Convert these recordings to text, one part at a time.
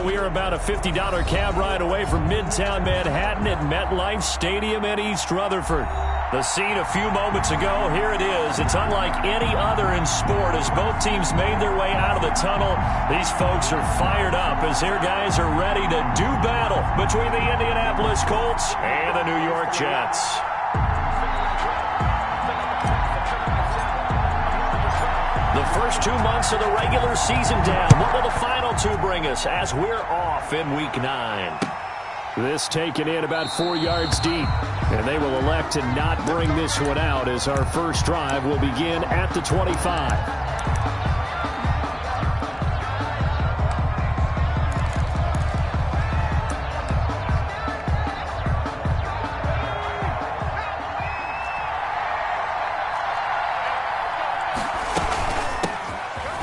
Well, we are about a $50 cab ride away from Midtown Manhattan at MetLife Stadium in East Rutherford. The scene a few moments ago, here it is. It's unlike any other in sport as both teams made their way out of the tunnel. These folks are fired up as their guys are ready to do battle between the Indianapolis Colts and the New York Jets. The first 2 months of the regular season down. What will the final two bring us as we're off in Week 9? This taken in about 4 yards deep. And they will elect to not bring this one out as our first drive will begin at the 25.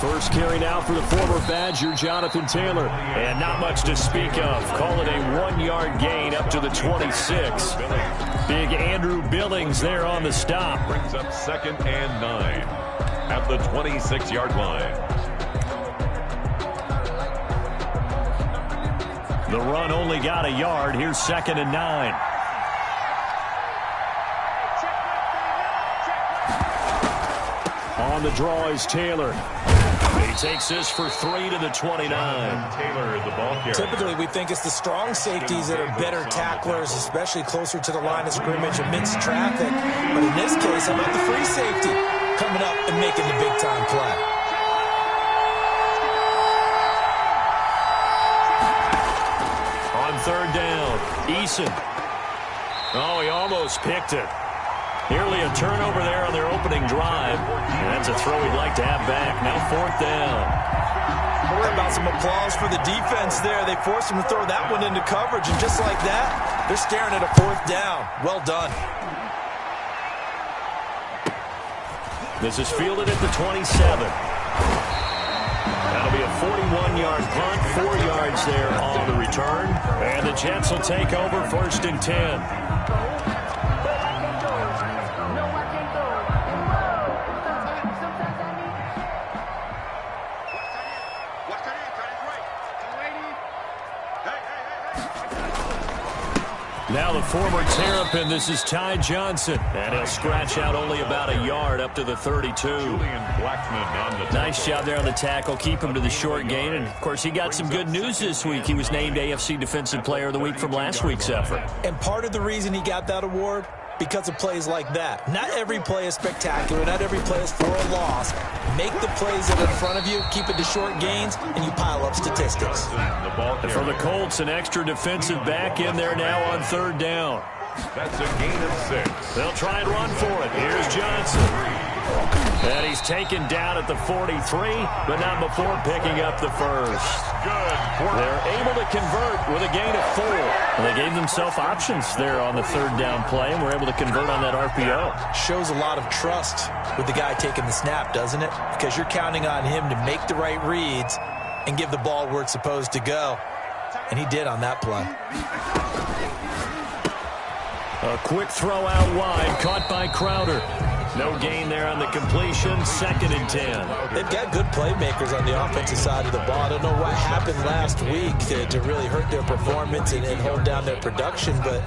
First carry now for the former Badger, Jonathan Taylor. And not much to speak of. Call it a 1-yard gain up to the 26. Big Andrew Billings there on the stop. Brings up 2nd and 9 at the 26-yard line. The run only got a yard. Here's 2nd and 9. On the draw is Taylor. He takes this for 3 to the 29. Taylor, the ball carrier. Typically, we think it's the strong safeties that are better tacklers, especially closer to the line of scrimmage amidst traffic. But in this case, how about the free safety coming up and making the big-time play? On 3rd down, Eason. Oh, he almost picked it. Nearly a turnover there on their opening drive. And that's a throw he'd like to have back. Now 4th down. How about some applause for the defense there? They forced him to throw that one into coverage, and just like that, they're staring at a 4th down. Well done. This is fielded at the 27. That'll be a 41-yard punt, 4 yards there on the return. And the Jets will take over 1st and 10. Now the former Terrapin, this is Ty Johnson. And he'll scratch out only about a yard up to the 32. Nice job there on the tackle. Keep him to the short gain. And, of course, he got some good news this week. He was named AFC Defensive Player of the Week from last week's effort. And part of the reason he got that award, because of plays like that. Not every play is spectacular. Not every play is for a loss. Make the plays that are in front of you, keep it to short gains, and you pile up statistics. And for the Colts, an extra defensive back in there now on 3rd down. That's a gain of 6. They'll try and run for it. Here's Johnson. And he's taken down at the 43, but not before picking up the first. They're able to convert with a gain of 4. And they gave themselves options there on the 3rd down play, and were able to convert on that RPO. Shows a lot of trust with the guy taking the snap, doesn't it? Because you're counting on him to make the right reads and give the ball where it's supposed to go. And he did on that play. A quick throw out wide, caught by Crowder. No gain there on the completion, 2nd and 10. They've got good playmakers on the offensive side of the ball. I don't know what happened last week to really hurt their performance and hold down their production, but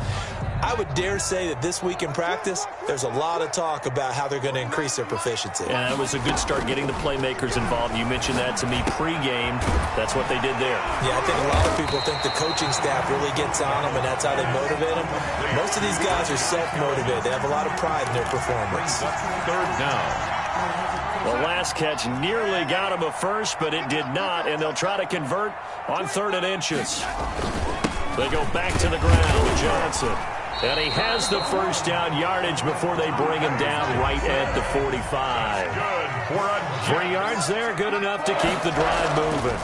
I would dare say that this week in practice, there's a lot of talk about how they're going to increase their proficiency. Yeah, that was a good start getting the playmakers involved. You mentioned that to me pregame. That's what they did there. Yeah, I think a lot of people think the coaching staff really gets on them, and that's how they motivate them. Most of these guys are self-motivated. They have a lot of pride in their performance. 3rd down. The last catch nearly got him a first, but it did not, and they'll try to convert on 3rd and inches. They go back to the ground with Johnson. And he has the first down yardage before they bring him down right at the 45. 3 yards there, good enough to keep the drive moving.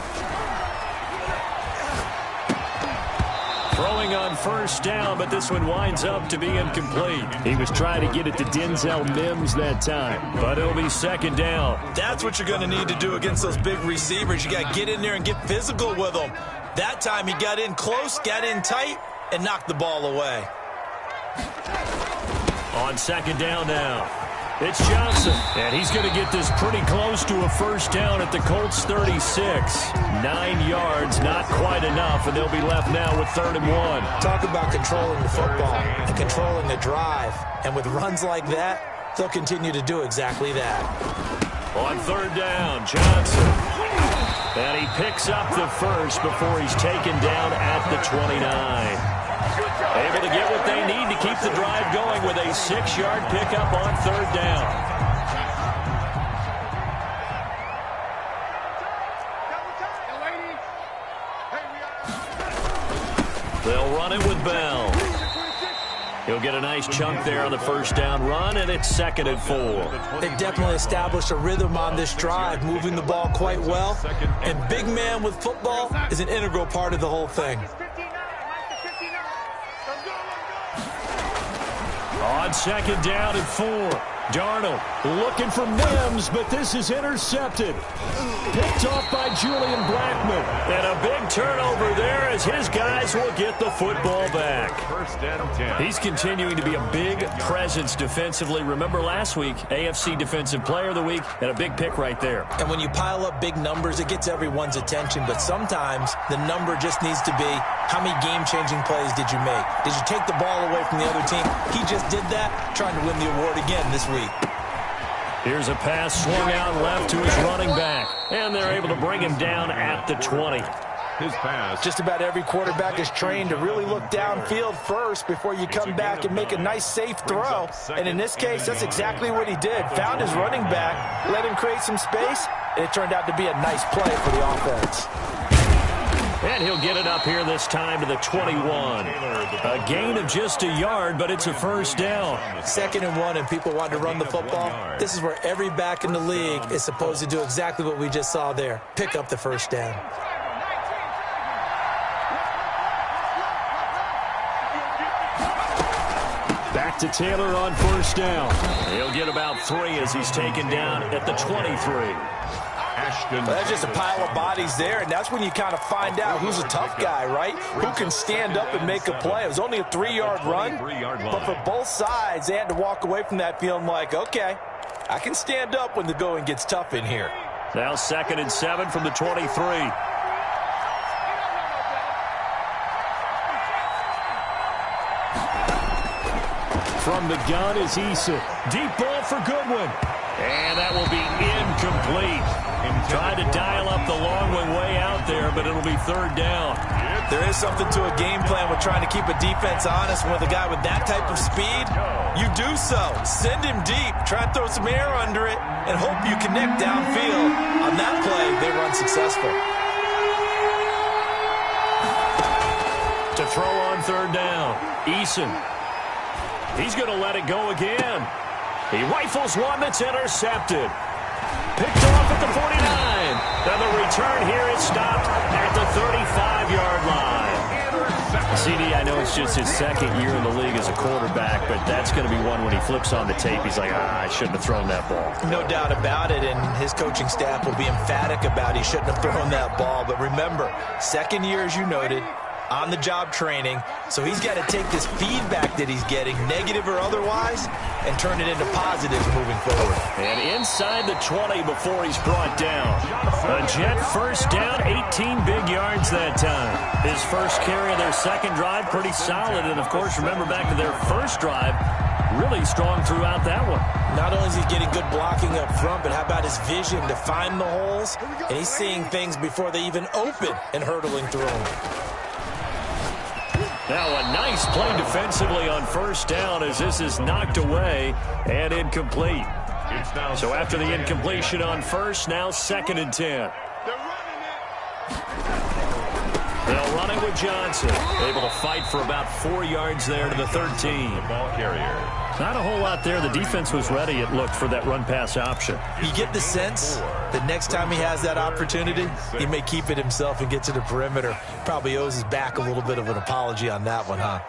Throwing on 1st down, but this one winds up to be incomplete. He was trying to get it to Denzel Mims that time, but it'll be 2nd down. That's what you're going to need to do against those big receivers. You got to get in there and get physical with them. That time he got in close, got in tight, and knocked the ball away. On 2nd down now. It's Johnson, and he's going to get this pretty close to a first down at the Colts 36. 9 yards, not quite enough, and they'll be left now with 3rd and 1. Talk about controlling the football and controlling the drive. And with runs like that, they'll continue to do exactly that. On 3rd down, Johnson. And he picks up the first before he's taken down at the 29. Able to get what they need to keep the drive going with a 6-yard pickup on 3rd down. They'll run it with Bell. He'll get a nice chunk there on the first down run, and it's 2nd and 4. They've definitely established a rhythm on this drive, moving the ball quite well. And big man with football is an integral part of the whole thing. On 2nd down and 4, Darnold looking for Mims, but this is intercepted. Picked off by Julian Blackmon. And a big turnover there as his guys will get the football back. 1st and 10. He's continuing to be a big presence defensively. Remember last week, AFC Defensive Player of the Week, and a big pick right there. And when you pile up big numbers, it gets everyone's attention. But sometimes the number just needs to be, how many game-changing plays did you make? Did you take the ball away from the other team? He just did that, trying to win the award again this week. Here's a pass swung out left to his running back. And they're able to bring him down at the 20. His pass. Just about every quarterback is trained to really look downfield first before you come back and make a nice, safe throw. And in this case, that's exactly what he did. Found his running back, let him create some space, and it turned out to be a nice play for the offense. And he'll get it up here this time to the 21. A gain of just a yard, but it's a first down. 2nd and 1, and people want to run the football. This is where every back in the league is supposed to do exactly what we just saw there. Pick up the first down. Back to Taylor on first down. He'll get about 3 as he's taken down at the 23. Well, that's just a pile of bodies there, and that's when you kind of find out who's a tough guy, right? Who can stand up and make a play. It was only a 3-yard run, but for both sides, they had to walk away from that feeling like, okay, I can stand up when the going gets tough in here. Now 2nd and 7 from the 23. From the gun is Issa. Deep ball for Goodwin. And that will be incomplete. Tried to dial up the long one way out there, but it'll be 3rd down. There is something to a game plan with trying to keep a defense honest. With a guy with that type of speed, you do so. Send him deep. Try and throw some air under it and hope you connect downfield. On that play, they were unsuccessful. To throw on 3rd down, Eason. He's going to let it go again. He rifles one that's intercepted. Picked off at the 49. And the return here is stopped at the 35-yard line. CD, I know it's just his 2nd year in the league as a quarterback, but that's going to be one when he flips on the tape. He's like, I shouldn't have thrown that ball. No doubt about it, and his coaching staff will be emphatic about he shouldn't have thrown that ball. But remember, 2nd year, as you noted, on-the-job training, so he's got to take this feedback that he's getting, negative or otherwise, and turn it into positives moving forward. And inside the 20 before he's brought down. A Jet first down, 18 big yards that time. His first carry of their 2nd drive, pretty solid. And, of course, remember back to their first drive, really strong throughout that one. Not only is he getting good blocking up front, but how about his vision to find the holes? And he's seeing things before they even open and hurdling through them. Now a nice play defensively on first down as this is knocked away and incomplete. So after the incompletion on first, now 2nd and 10. They'll run it with Johnson. Able to fight for about 4 yards there to the 13. The ball carrier. Not a whole lot there. The defense was ready, it looked, for that run-pass option. You get the sense that next time he has that opportunity, he may keep it himself and get to the perimeter. Probably owes his back a little bit of an apology on that one, huh?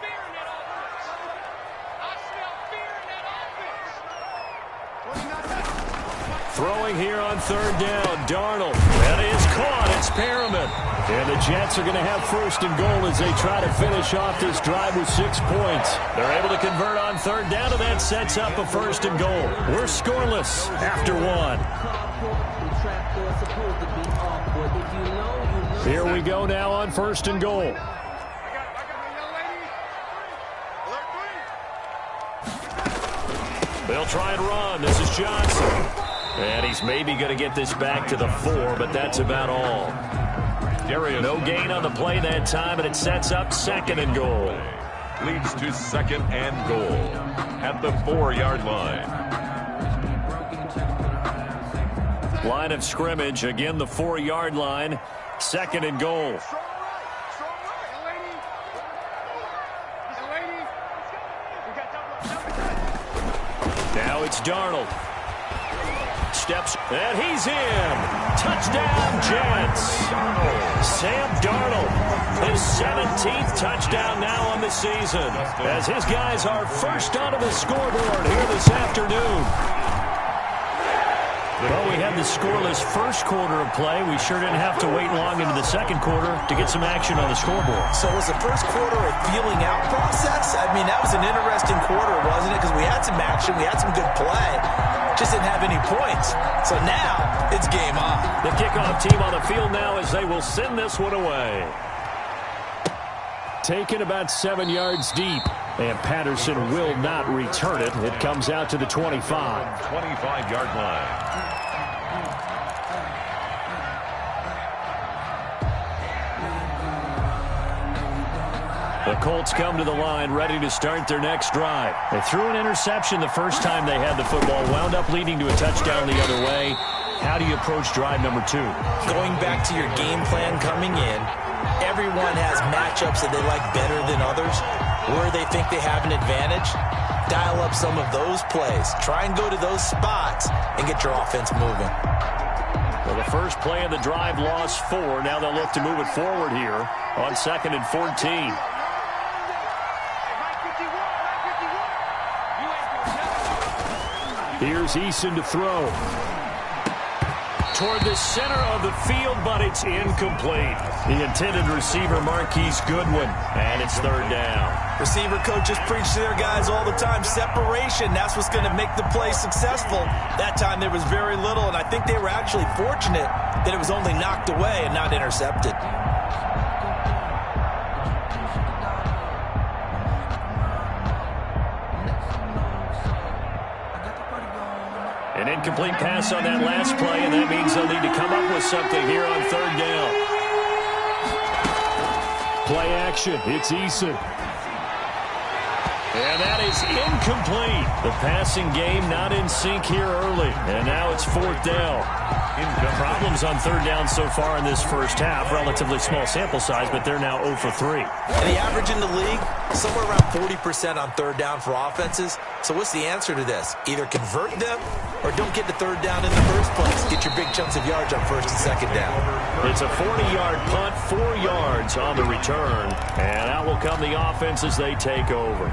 Throwing here on 3rd down, Darnold. That is caught. It's Perriman. And the Jets are going to have first and goal as they try to finish off this drive with 6 points. They're able to convert on third down, and that sets up a first and goal. We're scoreless after 1. Here we go now on first and goal. They'll try and run. This is Johnson. And he's maybe going to get this back to the 4, but that's about all. No gain on the play that time, and it sets up second and goal. Leads to second and goal at the 4-yard line. Line of scrimmage, again the 4-yard line. Second and goal. Now it's Darnold. Steps, and he's in. Touchdown, Jets. Sam Darnold, his 17th touchdown now on the season, as his guys are first onto the scoreboard here this afternoon. Well, we had the scoreless first quarter of play. We sure didn't have to wait long into the second quarter to get some action on the scoreboard. So was the first quarter a feeling out process? I mean, that was an interesting quarter, wasn't it? Because we had some action, we had some good play, just didn't have any points. So now it's game on. The kickoff team on the field now as they will send this one away. Taken about 7 yards deep. And Patterson will not return it. It comes out to the 25. 25-yard line. The Colts come to the line ready to start their next drive. They threw an interception the first time they had the football, wound up leading to a touchdown the other way. How do you approach drive number 2? Going back to your game plan coming in, everyone has matchups that they like better than others, where they think they have an advantage. Dial up some of those plays. Try and go to those spots and get your offense moving. Well, the first play of the drive lost 4. Now they'll look to move it forward here on 2nd and 14. Here's Eason to throw. Toward the center of the field, but it's incomplete. The intended receiver, Marquise Goodwin, and it's third down. Receiver coaches preach to their guys all the time. Separation, that's what's going to make the play successful. That time there was very little, and I think they were actually fortunate that it was only knocked away and not intercepted. An incomplete pass on that last play, and that means they'll need to come up with something here on third down. Play action. It's Eason. And that is incomplete. The passing game not in sync here early. And now it's fourth down. Problems on third down so far in this first half. Relatively small sample size, but they're now 0 for 3. And the average in the league, somewhere around 40% on third down for offenses. So what's the answer to this? Either convert them or don't get to third down in the first place. Get your big chunks of yards on first and second down. It's a 40-yard punt, 4 yards on the return. And out will come the offense as they take over.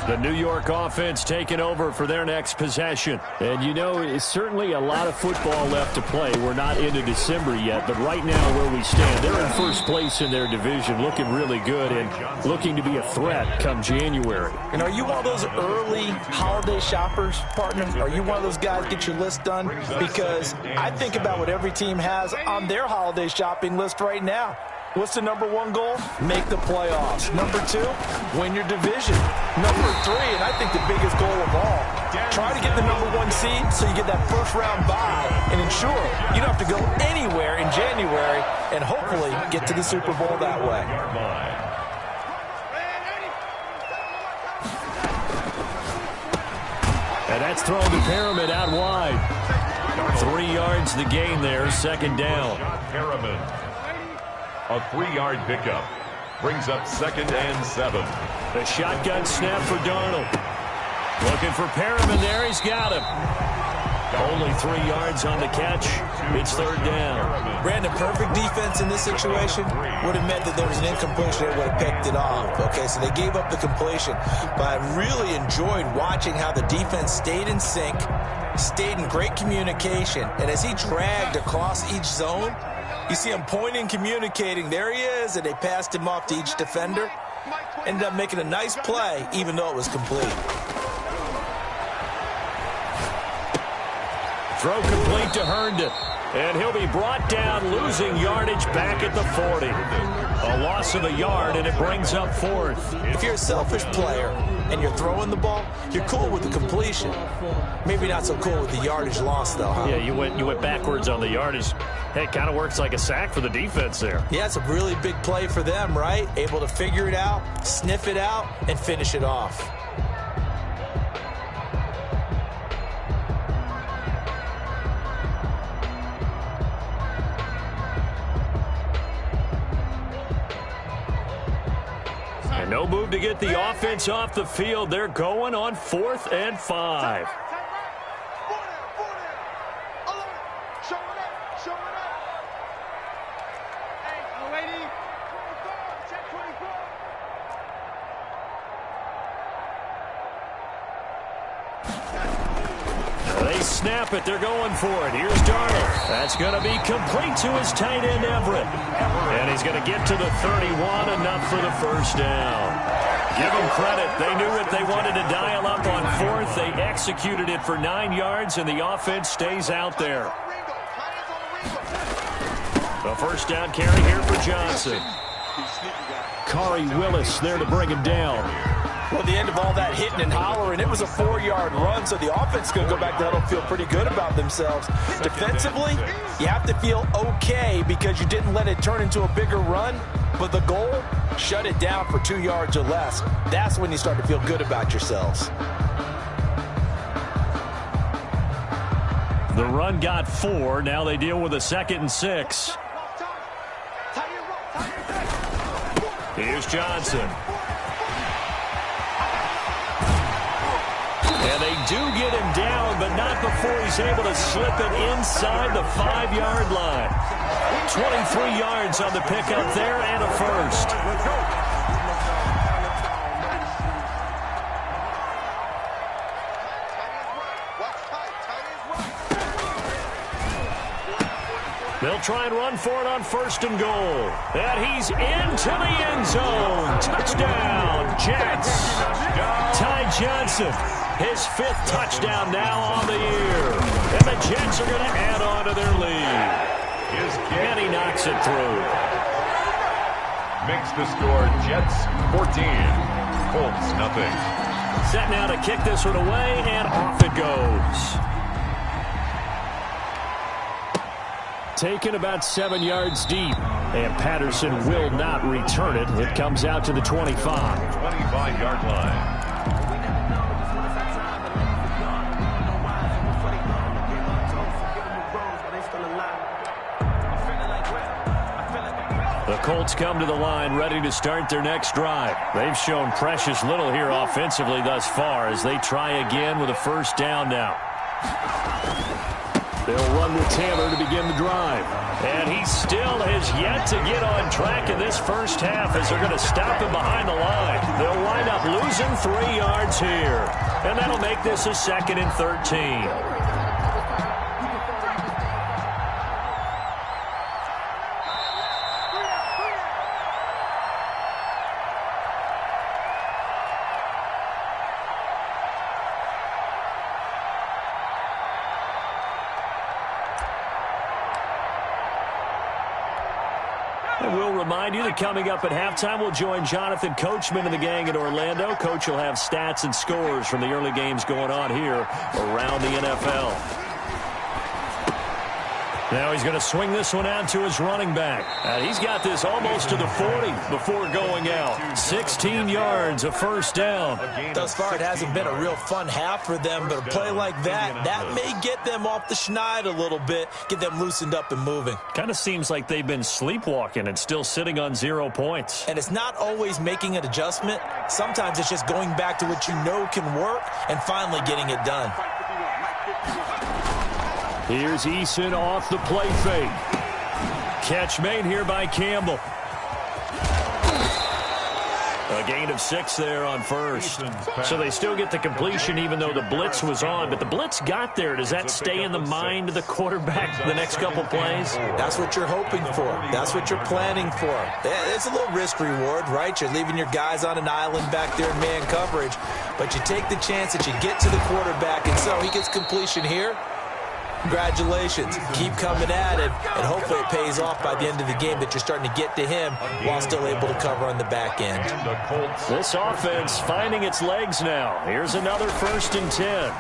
The New York offense taking over for their next possession. And, you know, it's certainly a lot of football left to play. We're not into December yet, but right now where we stand, they're in first place in their division, looking really good and looking to be a threat come January. And are you one of those early holiday shoppers, partner? Are you one of those guys get your list done? Because I think about what every team has on their holiday shopping list right now. What's the number 1 goal? Make the playoffs. Number 2, win your division. Number 3, and I think the biggest goal of all, try to get the number 1 seed so you get that first round bye and ensure you don't have to go anywhere in January and hopefully get to the Super Bowl that way. And that's thrown to Perriman out wide. 3 yards the gain there, second down. A 3-yard pickup brings up 2nd and 7. The shotgun snap for Darnold. Looking for Perriman there. He's got him. Only 3 yards on the catch. It's third down. Brandon, perfect defense in this situation would have meant that there was an incompletion that would have picked it off. Okay, so they gave up the completion. But I really enjoyed watching how the defense stayed in sync, stayed in great communication. And as he dragged across each zone, you see him pointing, communicating. There he is, and they passed him off to each defender. Ended up making a nice play, even though it was complete. Throw complete to Herndon. And he'll be brought down, losing yardage back at the 40. A loss of a yard, and it brings up fourth. If you're a selfish player and you're throwing the ball, you're cool with the completion. Maybe not so cool with the yardage loss, though, huh? Yeah, you went backwards on the yardage. Hey, it kind of works like a sack for the defense there. Yeah, it's a really big play for them, right? Able to figure it out, sniff it out, and finish it off. And no move to get the offense off the field. They're going on 4th and 5. They snap it. They're going for it. Here's Darnold. That's going to be complete to his tight end, Everett. And he's going to get to the 31, enough for the first down. Give them credit. They knew what they wanted to dial up on 4th. They executed it for 9 yards, and the offense stays out there. The first down carry here for Johnson. Khari Willis there to bring him down. Well, the end of all that hitting and hollering, it was a 4-yard run, so the offense is going to go back to huddle and feel pretty good about themselves. Defensively, you have to feel okay because you didn't let it turn into a bigger run, but the goal, shut it down for 2 yards or less. That's when you start to feel good about yourselves. The run got 4. Now they deal with a 2nd and 6. Here's Johnson. And they do get him down, but not before he's able to slip it inside the 5-yard line. 23 yards on the pickup there and a first. They'll try and run for it on 1st and goal. And he's into the end zone. Touchdown, Jets. Ty Johnson, his 5th touchdown now on the year. And the Jets are going to add on to their lead. And he knocks it through. Makes the score Jets 14, Colts nothing. Set now to kick this one away, and off it goes. Taken about 7 yards deep, and Patterson will not return it. It comes out to the 25. 25-yard line. The Colts come to the line ready to start their next drive. They've shown precious little here offensively thus far as they try again with a first down now. They'll run with Taylor to begin the drive. And he still has yet to get on track in this first half as they're going to stop him behind the line. They'll wind up losing 3 yards here. And that'll make this a 2nd and 13. And we'll remind you that coming up at halftime, we'll join Jonathan Coachman and the gang in Orlando. Coach will have stats and scores from the early games going on here around the NFL. Now he's going to swing this one out to his running back. And he's got this almost to the 40 before going out. 16 yards, a first down. Thus far, it hasn't been a real fun half for them, but a play like that may get them off the schneid a little bit, get them loosened up and moving. Kind of seems like they've been sleepwalking and still sitting on 0 points. And it's not always making an adjustment. Sometimes it's just going back to what you know can work and finally getting it done. Here's Eason off the play fake. Catch made here by Campbell. A gain of 6 there on first. So they still get the completion even though the blitz was on. But the blitz got there. Does that stay in the mind of the quarterback the next couple plays? That's what you're hoping for. That's what you're planning for. It's a little risk reward, right? You're leaving your guys on an island back there in man coverage. But you take the chance that you get to the quarterback. And so he gets completion here. Congratulations. Keep coming at it, and hopefully it pays off by the end of the game that you're starting to get to him while still able to cover on the back end. This offense finding its legs now. Here's another 1st and 10.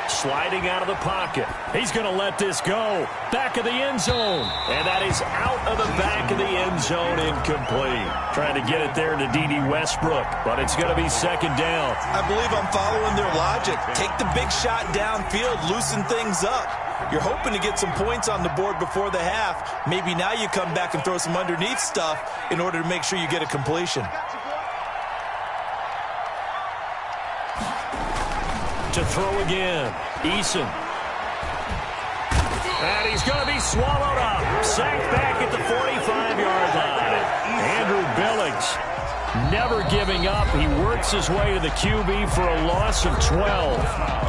Sliding out of the pocket. He's going to let this go. Back of the end zone. And that is out of the back of the end zone, incomplete. Trying to get it there to D.D. Westbrook, but it's going to be 2nd down. I believe I'm following their logic. Take the big shot downfield, loosen things up. You're hoping to get some points on the board before the half. Maybe now you come back and throw some underneath stuff in order to make sure you get a completion. To throw again. Eason. And he's going to be swallowed up. Sacked back at the 45-yard line. Andrew Billings never giving up. He works his way to the QB for a loss of 12.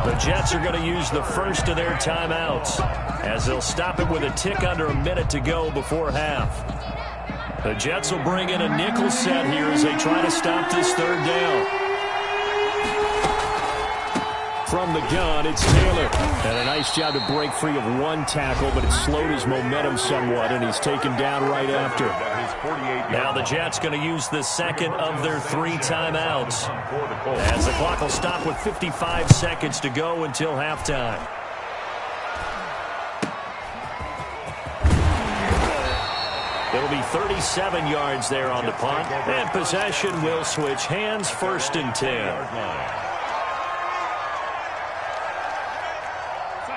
The Jets are going to use the first of their timeouts as they'll stop it with a tick under a minute to go before half. The Jets will bring in a nickel set here as they try to stop this 3rd down. From the gun, it's Taylor. And a nice job to break free of 1 tackle, but it slowed his momentum somewhat, and he's taken down right after. Now the Jets going to use the 2nd of their 3 timeouts, as the clock will stop with 55 seconds to go until halftime. It'll be 37 yards there on the punt, and possession will switch hands. 1st and 10.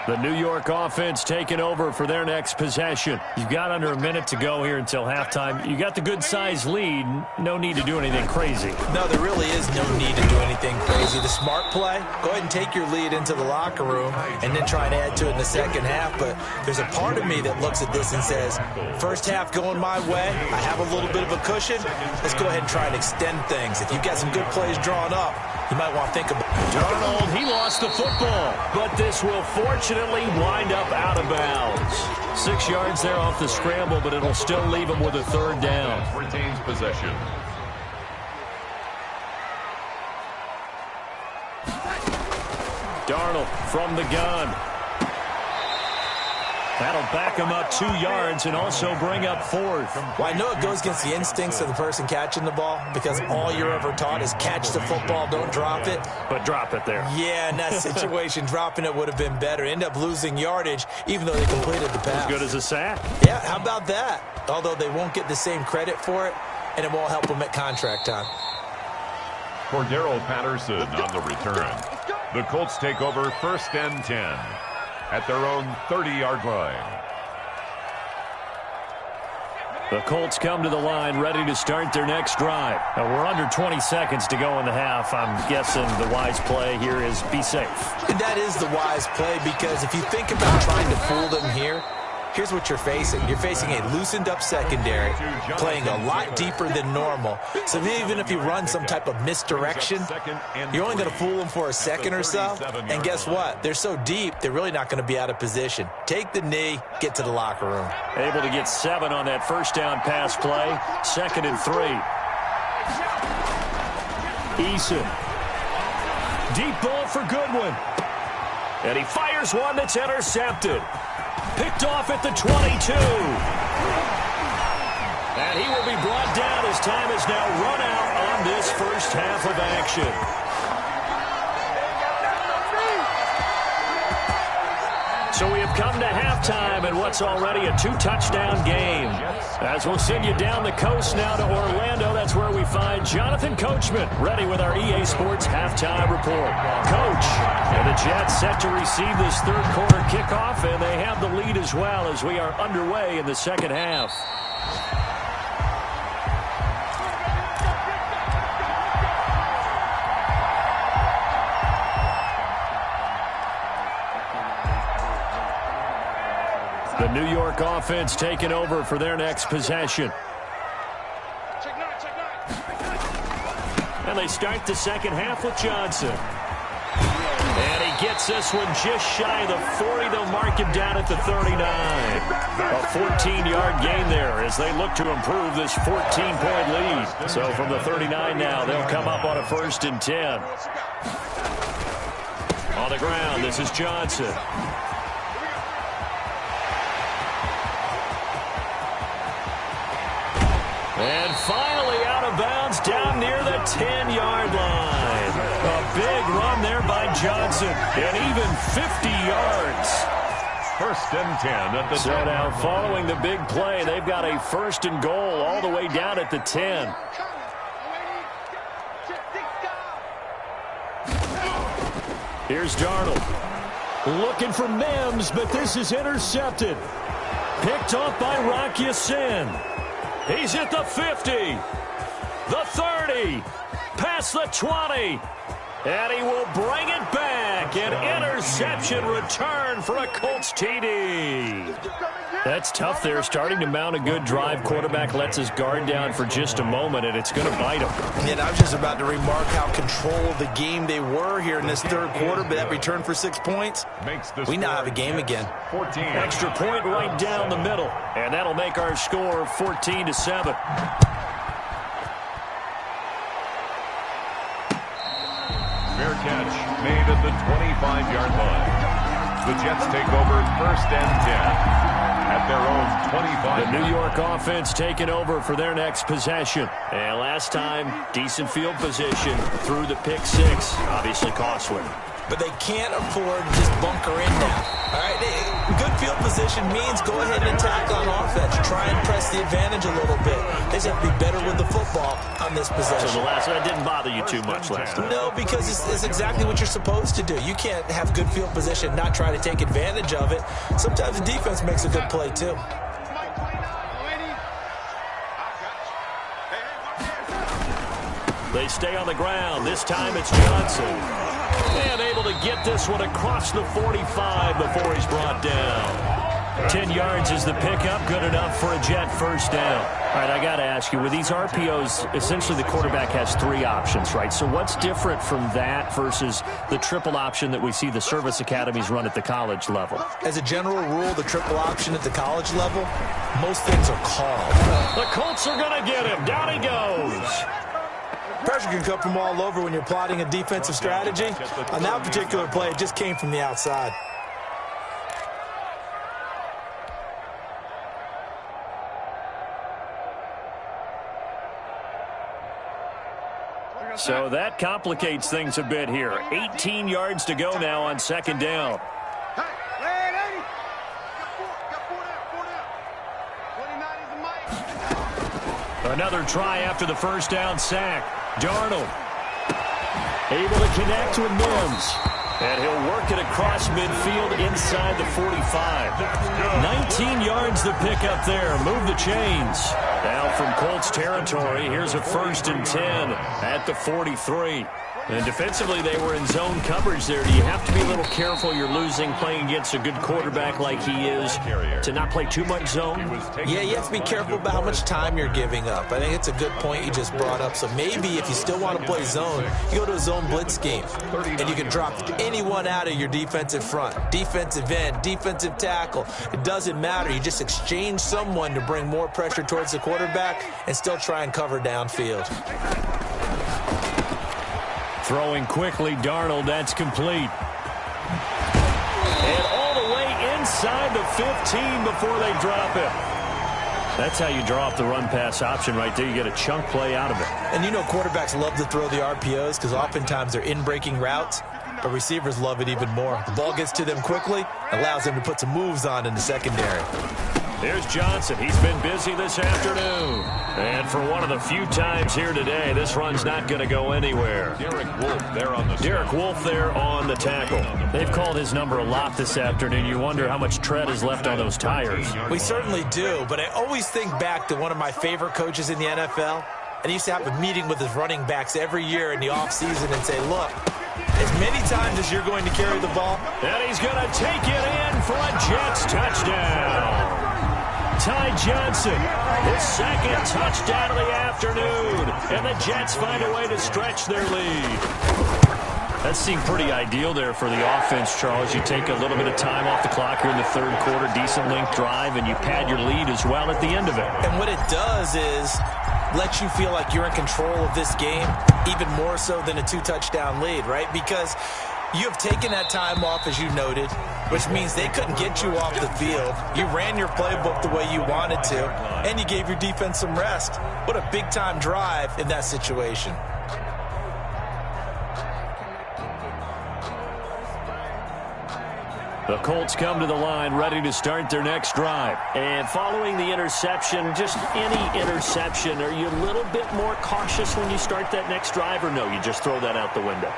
The New York offense taking over for their next possession. You've got under a minute to go here until halftime. You got the good-sized lead. No need to do anything crazy. No, there really is no need to do anything crazy. The smart play, go ahead and take your lead into the locker room and then try and add to it in the second half. But there's a part of me that looks at this and says, first half going my way, I have a little bit of a cushion. Let's go ahead and try and extend things. If you've got some good plays drawn up, you might want to think about it. Darnold, he lost the football, but this will fortunately wind up out of bounds. 6 yards there off the scramble, but it'll still leave him with a 3rd down. Retains possession. Darnold from the gun. That'll back him up 2 yards and also bring up 4th. Well, I know it goes against the instincts of the person catching the ball because all you're ever taught is catch the football, don't drop it. But drop it there. Yeah, in that situation, dropping it would have been better. End up losing yardage even though they completed the pass. As good as a sack. Yeah, how about that? Although they won't get the same credit for it, and it won't help them at contract time. Cordero Patterson on the return. The Colts take over 1st and 10. At their own 30-yard line. The Colts come to the line ready to start their next drive. Now, we're under 20 seconds to go in the half. I'm guessing the wise play here is be safe. And that is the wise play because if you think about trying to fool them here, here's what you're facing. You're facing a loosened-up secondary, playing a lot deeper than normal. So even if you run some type of misdirection, you're only going to fool them for a second or so. And guess what? They're so deep, they're really not going to be out of position. Take the knee, get to the locker room. Able to get 7 on that 1st down pass play. 2nd and 3. Eason. Deep ball for Goodwin. And he fires one that's intercepted. Picked off at the 22. And he will be brought down as time is now run out on this first half of action. So we have come to halftime in what's already a 2-touchdown game. As we'll send you down the coast now to Orlando, that's where we find Jonathan Coachman ready with our EA Sports halftime report. Coach, and the Jets set to receive this 3rd quarter kickoff, and they have the lead as well as we are underway in the second half. The New York offense taking over for their next possession. And they start the second half with Johnson. And he gets this one just shy of the 40. They'll mark him down at the 39. A 14-yard gain there as they look to improve this 14-point lead. So from the 39 now, they'll come up on a 1st and 10. On the ground, this is Johnson. And finally out of bounds down near the 10-yard line. A big run there by Johnson, and even 50 yards. 1st and 10 at the 10. So now following the big play, they've got a 1st and goal all the way down at the 10. Here's Darnold. Looking for Mims, but this is intercepted. Picked off by Rock Ya-Sin. He's at the 50, the 30, past the 20, and he will bring it back. An interception return for a Colts TD. That's tough there, starting to mount a good drive. Quarterback lets his guard down for just a moment, and it's going to bite him. And I was just about to remark how control of the game they were here in this 3rd quarter, but that return for 6 points, we now have a game again. 14. Extra point right down the middle, and that'll make our score 14-7. Fair catch made at the 25-yard line. The Jets take over 1st and 10. At their own 25. The New York offense taking over for their next possession. And last time, decent field position through the pick 6. Obviously costly. But they can't afford to just bunker in now. All right, good field position means go ahead and attack on offense. Try and press the advantage a little bit. They just have to be better with the football on this possession. So the last one didn't bother you too much last time? No, because it's exactly what you're supposed to do. You can't have good field position, not try to take advantage of it. Sometimes the defense makes a good play, too. They stay on the ground. This time it's Johnson. And able to get this one across the 45 before he's brought down. 10 yards is the pickup. Good enough for a Jet 1st down. All right, I got to ask you, with these RPOs, essentially the quarterback has 3 options, right? So what's different from that versus the triple option that we see the service academies run at the college level? As a general rule, the triple option at the college level, most things are called. The Colts are going to get him. Down he goes. Pressure can come from all over when you're plotting a defensive strategy. On that particular play, it just came from the outside. So that complicates things a bit here. 18 yards to go now on 2nd down. Another try after the 1st down sack. Darnold able to connect with Mims. And he'll work it across midfield inside the 45. 19 yards the pickup there. Move the chains. Now from Colts territory, here's a 1st and 10 at the 43. And defensively, they were in zone coverage there. Do you have to be a little careful? You're losing playing against a good quarterback like he is to not play too much zone? Yeah, you have to be careful about how much time you're giving up. I think it's a good point you just brought up. So maybe if you still want to play zone, you go to a zone blitz scheme. And you can drop anyone out of your defensive front. Defensive end, defensive tackle. It doesn't matter. You just exchange someone to bring more pressure towards the quarterback and still try and cover downfield. Throwing quickly, Darnold, that's complete. And all the way inside the 15 before they drop it. That's how you draw up the run-pass option right there. You get a chunk play out of it. And you know quarterbacks love to throw the RPOs because oftentimes they're in-breaking routes, but receivers love it even more. The ball gets to them quickly, allows them to put some moves on in the secondary. Here's Johnson. He's been busy this afternoon. And for one of the few times here today, this run's not going to go anywhere. Derek Wolfe there on the tackle. They've called his number a lot this afternoon. You wonder how much tread is left on those tires. We certainly do, but I always think back to one of my favorite coaches in the NFL. And he used to have a meeting with his running backs every year in the offseason and say, look, as many times as you're going to carry the ball. And he's going to take it in for a Jets touchdown. Ty Johnson, his second touchdown of the afternoon. And the Jets find a way to stretch their lead. That seemed pretty ideal there for the offense, Charles. You take a little bit of time off the clock here in the third quarter, decent length drive, and you pad your lead as well at the end of it. And what it does is let you feel like you're in control of this game, even more so than a 2-touchdown lead, right? Because you have taken that time off, as you noted, which means they couldn't get you off the field. You ran your playbook the way you wanted to, and you gave your defense some rest. What a big-time drive in that situation. The Colts come to the line ready to start their next drive. And following the interception, just any interception, are you a little bit more cautious when you start that next drive, or no, you just throw that out the window?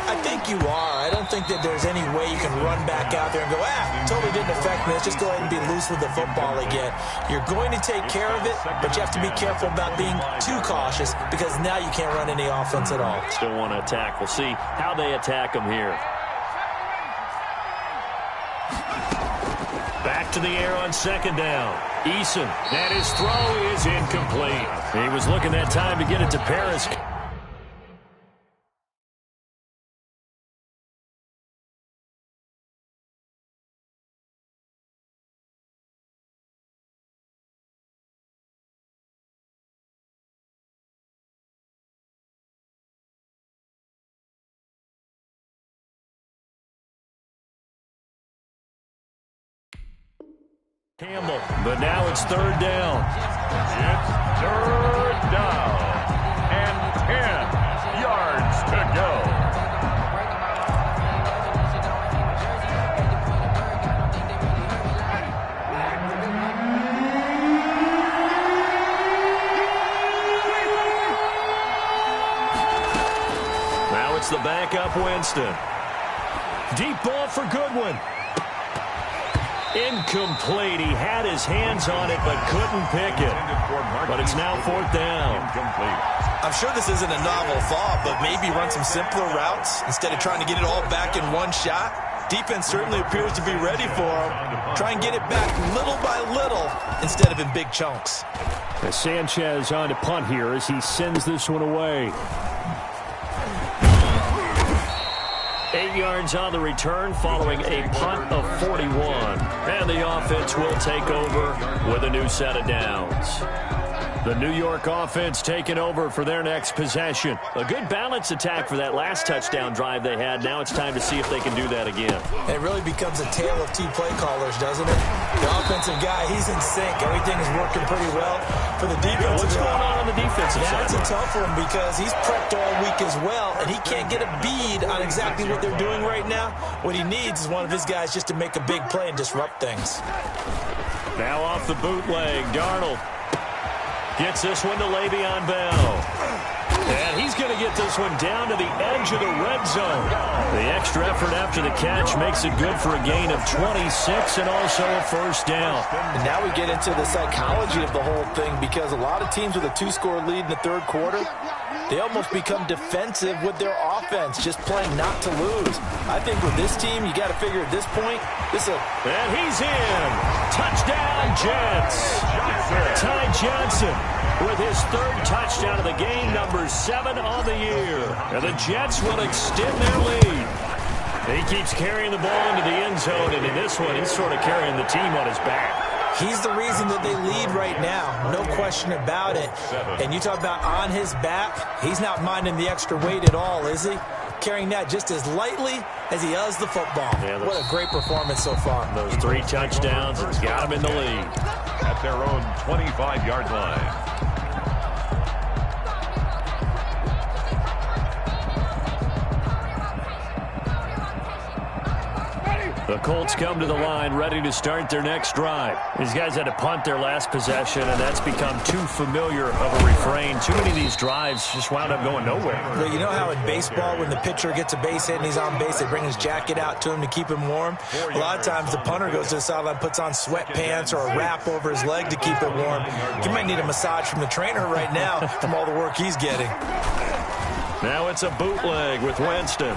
I think you are. I don't think that there's any way you can run back out there and go, totally didn't affect me. Let's just go ahead and be loose with the football again. You're going to take care of it, but you have to be careful about being too cautious because now you can't run any offense at all. Still want to attack. We'll see how they attack them here. Back to the air on second down. Eason, and his throw is incomplete. He was looking that time to get it to Paris. Campbell, but now it's third down. It's third down and 10 yards to go. Now it's the backup Winston. Deep ball for Goodwin. Incomplete. He had his hands on it but couldn't pick it. But it's now fourth down. I'm sure this isn't a novel thought, but maybe run some simpler routes instead of trying to get it all back in one shot. Defense certainly appears to be ready for him. Try and get it back little by little instead of in big chunks. As Sanchez on to punt here as he sends this one away. 8 yards on the return following a punt of 41. And the offense will take over with a new set of downs. The New York offense taking over for their next possession. A good balanced attack for that last touchdown drive they had. Now it's time to see if they can do that again. It really becomes a tale of two play callers, doesn't it? The offensive guy, he's in sync. Everything is working pretty well for the defense. What's going on the defensive side? That's a tough one because he's prepped all week as well, and he can't get a bead on exactly what they're doing right now. What he needs is one of his guys just to make a big play and disrupt things. Now off the bootleg, Darnold gets this one to Le'Veon Bell. And he's going to get this one down to the edge of the red zone. The extra effort after the catch makes it good for a gain of 26 and also a first down. And now we get into the psychology of the whole thing because a lot of teams with a 2-score lead in the third quarter, they almost become defensive with their offense, just playing not to lose. I think with this team, you got to figure at this point, And he's in. Touchdown, Jets. Ty Johnson with his third touchdown of the game, number 7 on the year. And the Jets will extend their lead. He keeps carrying the ball into the end zone, and in this one, he's sort of carrying the team on his back. He's the reason that they lead right now, no question about it. And you talk about on his back, he's not minding the extra weight at all, is he? Carrying that just as lightly as he does the football. Yeah, what a great performance so far. Those 3 touchdowns has got him in the lead. At their own 25-yard line. The Colts come to the line ready to start their next drive. These guys had to punt their last possession, and that's become too familiar of a refrain. Too many of these drives just wound up going nowhere. Well, you know how in baseball, when the pitcher gets a base hit and he's on base, they bring his jacket out to him to keep him warm? A lot of times the punter goes to the sideline, puts on sweatpants or a wrap over his leg to keep it warm. He might need a massage from the trainer right now from all the work he's getting. Now it's a bootleg with Winston.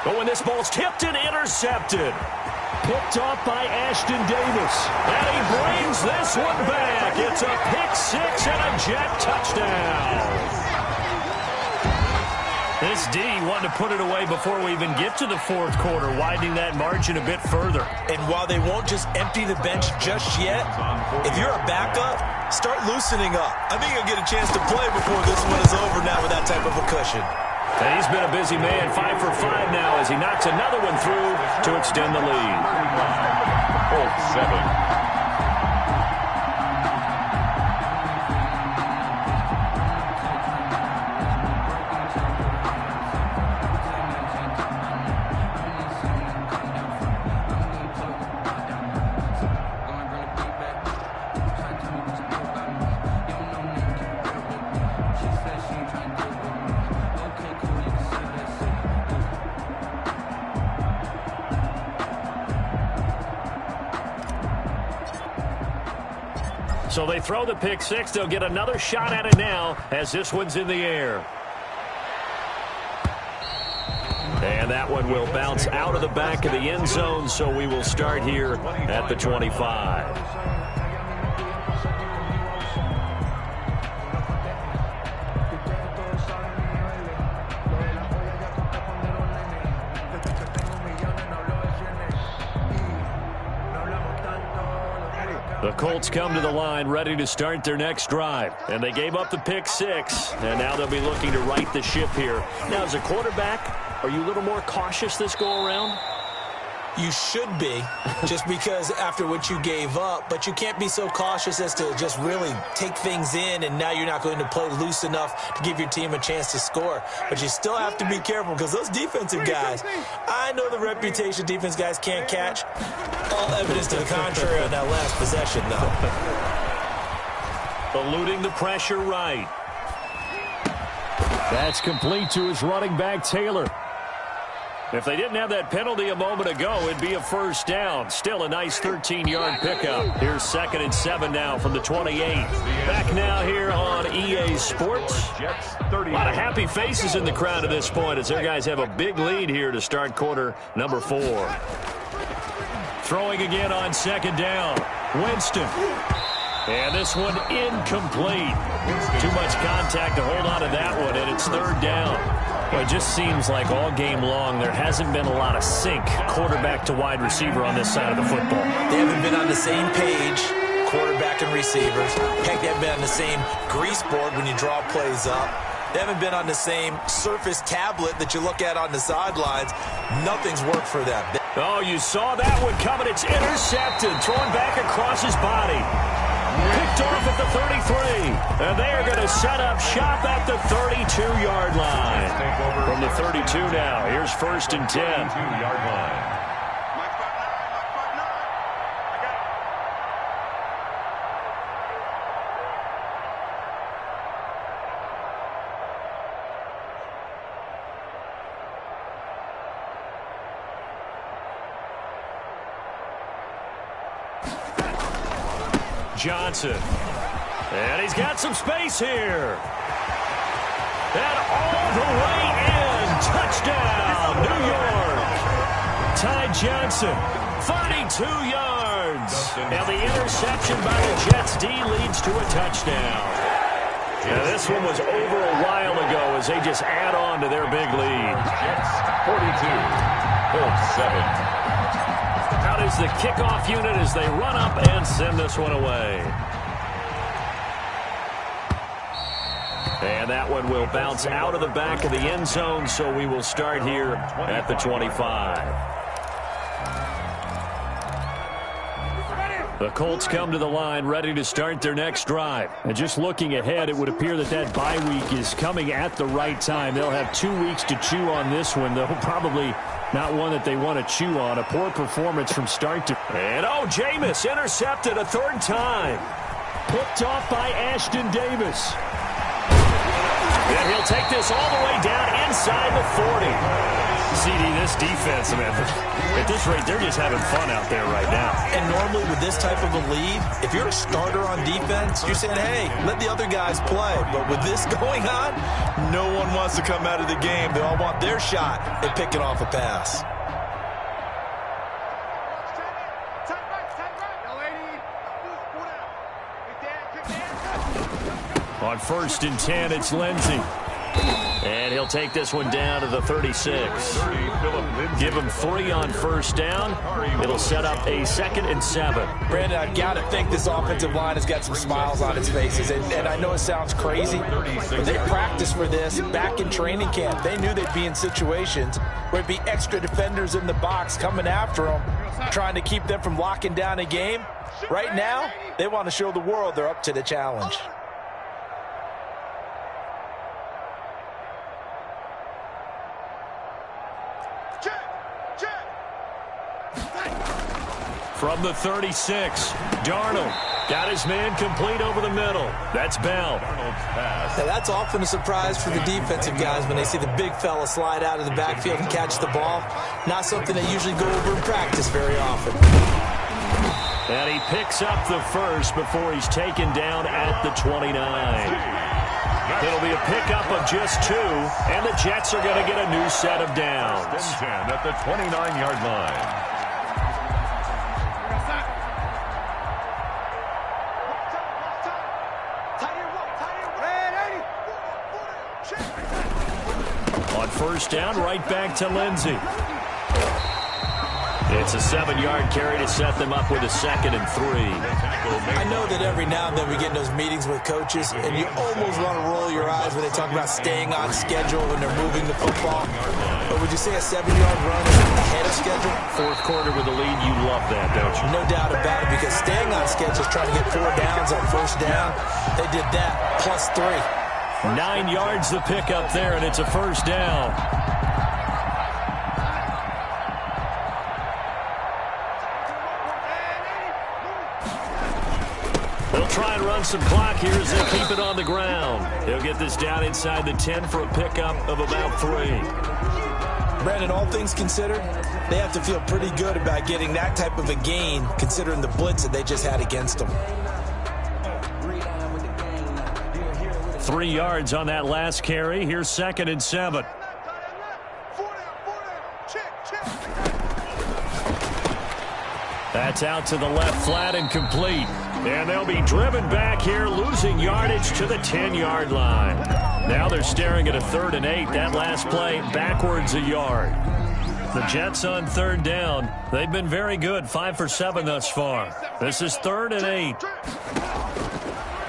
But when this ball's tipped and intercepted. Picked off by Ashton Davis. And he brings this one back. It's a pick six and a Jet touchdown. This D wanted to put it away before we even get to the fourth quarter, widening that margin a bit further. And while they won't just empty the bench just yet, if you're a backup, start loosening up. I think you'll get a chance to play before this one is over now with that type of a cushion. And he's been a busy man, 5 for 5 now as he knocks another one through to extend the lead. Colts 7. So they throw the pick six. They'll get another shot at it now as this one's in the air. And that one will bounce out of the back of the end zone, so we will start here at the 25. The Colts come to the line ready to start their next drive. And they gave up the pick six. And now they'll be looking to right the ship here. Now, as a quarterback, are you a little more cautious this go-around? You should be, just because after what you gave up. But you can't be so cautious as to just really take things in, and now you're not going to play loose enough to give your team a chance to score. But you still have to be careful because those defensive guys, I know the reputation defense guys can't catch. All evidence to the contrary on that last possession, though. Eluding the pressure right. That's complete to his running back, Taylor. If they didn't have that penalty a moment ago, it'd be a first down. Still a nice 13-yard pickup. Here's 2nd and 7 now from the 28. Back now here on EA Sports. A lot of happy faces in the crowd at this point as their guys have a big lead here to start quarter number 4. Throwing again on 2nd down. Winston. And this one incomplete. Too much contact to hold on to that one, and it's 3rd down. Well, it just seems like all game long there hasn't been a lot of sync quarterback to wide receiver on this side of the football. They haven't been on the same page, quarterback and receivers. Heck, they haven't been on the same grease board when you draw plays up. They haven't been on the same Surface tablet that you look at on the sidelines. Nothing's worked for them. Oh, you saw that one coming. It's intercepted. Thrown back across his body. Picked off at the 33. And they are going to set up shop at the 32-yard line. From the 32 now, here's 1st and 10. 32-yard line. Johnson. And he's got some space here. And all the way in. Touchdown, New York. Ty Johnson, 32 yards. And the interception by the Jets D leads to a touchdown. Now, this one was over a while ago as they just add on to their big lead. Jets 42, Colts 7. Out is the kickoff unit as they run up and send this one away. And that one will bounce out of the back of the end zone, so we will start here at the 25. The Colts come to the line ready to start their next drive. And just looking ahead, it would appear that that bye week is coming at the right time. They'll have 2 weeks to chew on this one, though probably not one that they want to chew on. A poor performance from start to... And, oh, Jameis intercepted a 3rd time. Picked off by Ashton Davis. And he'll take this all the way down inside the 40. CD, this defense, man, at this rate, they're just having fun out there right now. And normally with this type of a lead, if you're a starter on defense, you're saying, hey, let the other guys play. But with this going on, no one wants to come out of the game. They all want their shot at picking off a pass. On 1st and 10, it's Lindsey. And he'll take this one down to the 36. Give him 3 on 1st down. It'll set up a 2nd and 7. Brandon, I've got to think this offensive line has got some smiles on its faces. And I know it sounds crazy, but they practiced for this back in training camp. They knew they'd be in situations where there'd be extra defenders in the box coming after them, trying to keep them from locking down a game. Right now, they want to show the world they're up to the challenge. From the 36, Darnold got his man complete over the middle. That's Bell. Now, that's often a surprise for the defensive guys when they see the big fella slide out of the backfield and catch the ball. Not something they usually go over in practice very often. And he picks up the first before he's taken down at the 29. It'll be a pickup of just 2, and the Jets are going to get a new set of downs. 10 at the 29-yard line. On 1st down, right back to Lindsey. It's a 7-yard carry to set them up with a 2nd and 3. I know that every now and then we get in those meetings with coaches, and you almost want to roll your eyes when they talk about staying on schedule when they're moving the football. But would you say a 7-yard run is ahead of schedule? 4th quarter with the lead, you love that, don't you? No doubt about it, because staying on schedule is trying to get 4 downs on 1st down. They did that, plus 3. 9 yards the pickup there, and it's a 1st down. They'll try and run some clock here as they keep it on the ground. They'll get this down inside the 10 for a pickup of about 3. Brandon, all things considered, they have to feel pretty good about getting that type of a gain, considering the blitz that they just had against them. 3 yards on that last carry. Here's 2nd and 7. That's out to the left flat and complete. And they'll be driven back here, losing yardage to the 10-yard line. Now they're staring at a 3rd and 8. That last play backwards a yard. The Jets on 3rd down. They've been very good, 5 for 7 thus far. This is 3rd and 8.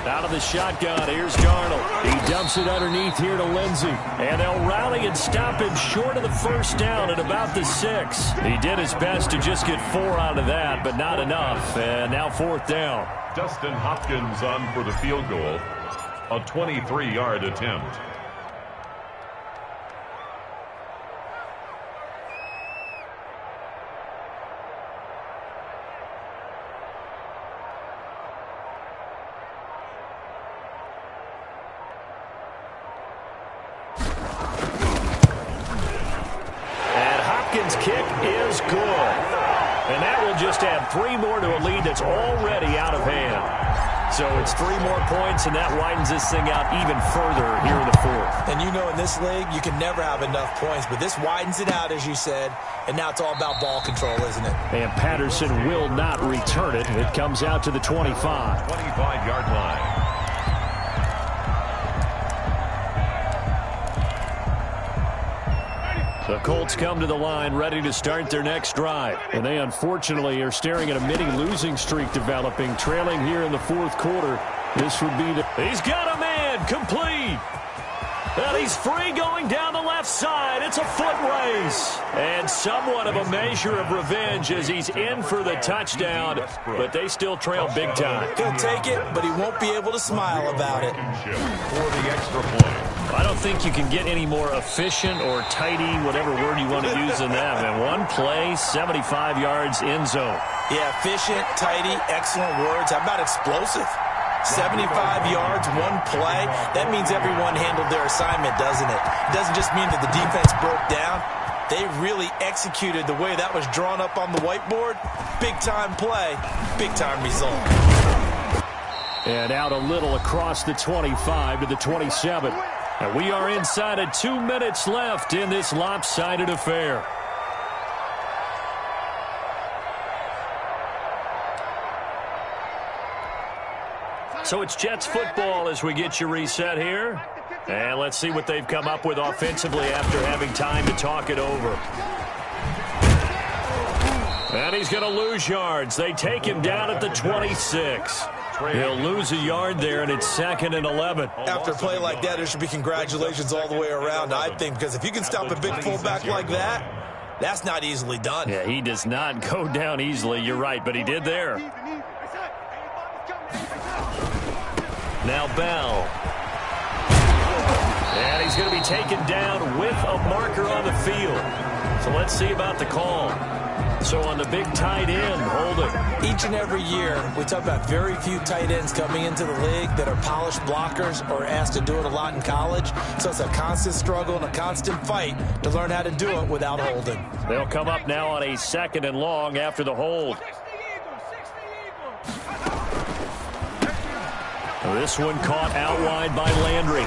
Out of the shotgun, here's Darnold. He dumps it underneath here to Lindsey. And they'll rally and stop him short of the 1st down at about the 6. He did his best to just get 4 out of that, but not enough. And now 4th down. Dustin Hopkins on for the field goal. A 23-yard attempt. Kick is good. And that will just add 3 more to a lead that's already out of hand. So it's 3 more points, and that widens this thing out even further here in the 4th. And you know in this league, you can never have enough points, but this widens it out, as you said, and now it's all about ball control, isn't it? And Patterson will not return it. It comes out to the 25. 25-yard line. The Colts come to the line ready to start their next drive. And they unfortunately are staring at a mini losing streak developing, trailing here in the 4th quarter. This would be the... He's got a man, complete. And he's free going down the left side. It's a foot race. And somewhat of a measure of revenge as he's in for the touchdown. But they still trail big time. He'll take it, but he won't be able to smile about it. For the extra point. I don't think you can get any more efficient or tidy, whatever word you want to use in that. And 1 play, 75 yards, end zone. Yeah, efficient, tidy, excellent words. How about explosive? 75 yards, 1 play. That means everyone handled their assignment, doesn't it? It doesn't just mean that the defense broke down. They really executed the way that was drawn up on the whiteboard. Big-time play, big-time result. And out a little across the 25 to the 27. And we are inside of 2 minutes left in this lopsided affair. So it's Jets football as we get you reset here. And let's see what they've come up with offensively after having time to talk it over. And he's going to lose yards. They take him down at the 26. He'll lose a yard there, and it's 2nd and 11. After a play like that, there should be congratulations all the way around, I think, because if you can stop a big fullback like that, that's not easily done. Yeah, he does not go down easily. You're right, but he did there. Now Bell. And he's going to be taken down with a marker on the field. So let's see about the call. So on the big tight end, holding. Each and every year, we talk about very few tight ends coming into the league that are polished blockers or asked to do it a lot in college. So it's a constant struggle and a constant fight to learn how to do it without holding. They'll come up now on a 2nd and long after the hold. This one caught out wide by Landry.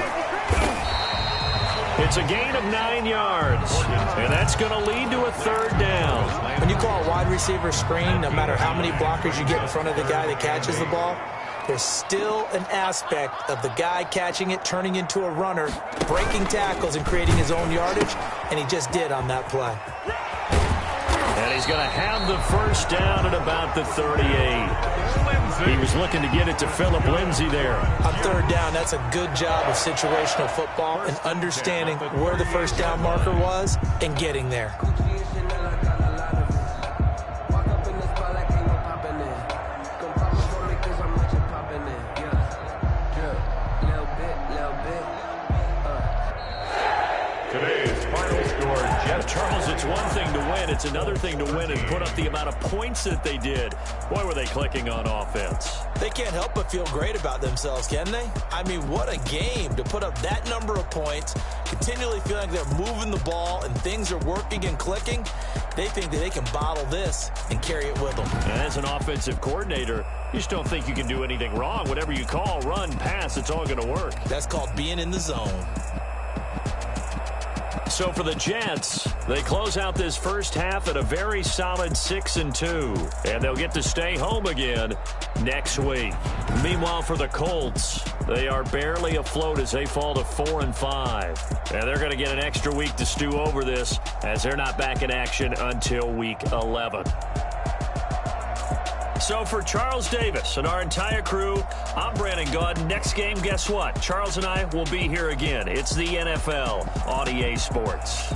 It's a gain of 9 yards, and that's going to lead to a 3rd down. When you call a wide receiver screen, no matter how many blockers you get in front of the guy that catches the ball, there's still an aspect of the guy catching it, turning into a runner, breaking tackles and creating his own yardage, and he just did on that play. And he's going to have the 1st down at about the 38. He was looking to get it to Phillip Lindsay there. On 3rd down, that's a good job of situational football and understanding where the 1st down marker was and getting there. Today's final score, Jets. Charles, it's one thing to win. It's another thing to win and put up the amount of points that they did. Boy, were they clicking on offense. They can't help but feel great about themselves, can they? I mean, what a game to put up that number of points, continually feeling like they're moving the ball and things are working and clicking. They think that they can bottle this and carry it with them. And as an offensive coordinator, you just don't think you can do anything wrong. Whatever you call, run, pass, it's all going to work. That's called being in the zone. So for the Jets, they close out this first half at a very solid 6-2, and they'll get to stay home again next week. Meanwhile, for the Colts, they are barely afloat as they fall to 4-5, and they're going to get an extra week to stew over this as they're not back in action until week 11. So for Charles Davis and our entire crew, I'm Brandon Gaudin. Next game, guess what? Charles and I will be here again. It's the NFL on EA Sports.